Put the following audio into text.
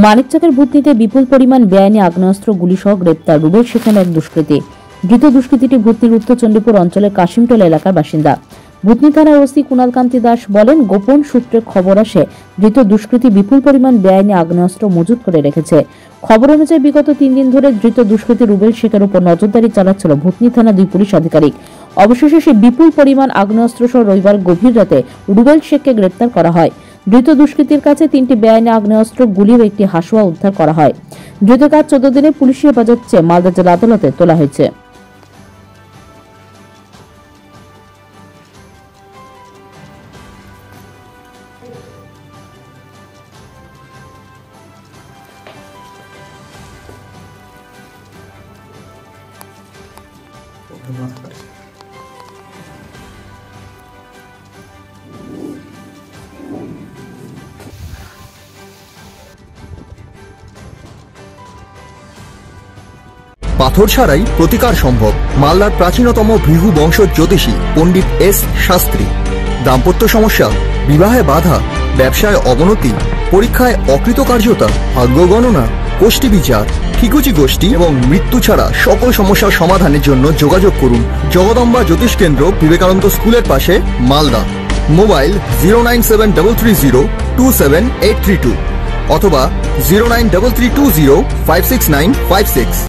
মানিকচকের ভূতনিতে বিপুল পরিমাণ বেআইনি আগ্নেয়াস্ত্র গুলিসহ গ্রেপ্তার রুবেল শেখ নামে এক দুষ্কৃতী। ধৃত দুষ্কৃতীটি ভূতনির উত্তর চণ্ডীপুর অঞ্চলের কাশিমটোলা এলাকার বাসিন্দা। ভূতনি থানার ওসি কুণালকান্তি দাস বলেন, গোপন সূত্রে খবর আসে ধৃত দুষ্কৃতী বিপুল পরিমাণ বেআইনি আগ্নেয়াস্ত্র মজুত করে রেখেছে। খবর অনুযায়ী বিগত 3 দিন ধরে ধৃত দুষ্কৃতী রুবেল শেখের উপর নজরদারি চালাচ্ছিল ভূতনি থানা 2 পুলিশ আধিকারিক। অবশেষে সে বিপুল পরিমাণ আগ্নেয়াস্ত্র সহ রবিবার গভীর রাতে রুবেল শেখকে গ্রেপ্তার করা হয়। ধৃত দুষ্কৃতীর কাছে 3টি বেআইনি আগ্নেয়াস্ত্র, গুলি ও একটি হাসুয়া উদ্ধার করা হয়। ধৃত কাজ 14 দিনে পুলিশি হেফাজতে মালদা জেলা আদালতে তোলা হয়েছে। পাথর ছাড়াই প্রতিকার সম্ভব। মালদার প্রাচীনতম ভৃগু বংশ জ্যোতিষী পণ্ডিত এস শাস্ত্রী। দাম্পত্য সমস্যা, বিবাহে বাধা, ব্যবসায় অবনতি, পরীক্ষায় অকৃতকার্যতা, ভাগ্য গণনা, গোষ্ঠী বিচার, ঠিকুচি গোষ্ঠী এবং মৃত্যু ছাড়া সকল সমস্যার সমাধানের জন্য যোগাযোগ করুন জগদম্বা জ্যোতিষ কেন্দ্র, বিবেকানন্দ স্কুলের পাশে, মালদা। মোবাইল 09730278332 অথবা 09332056956।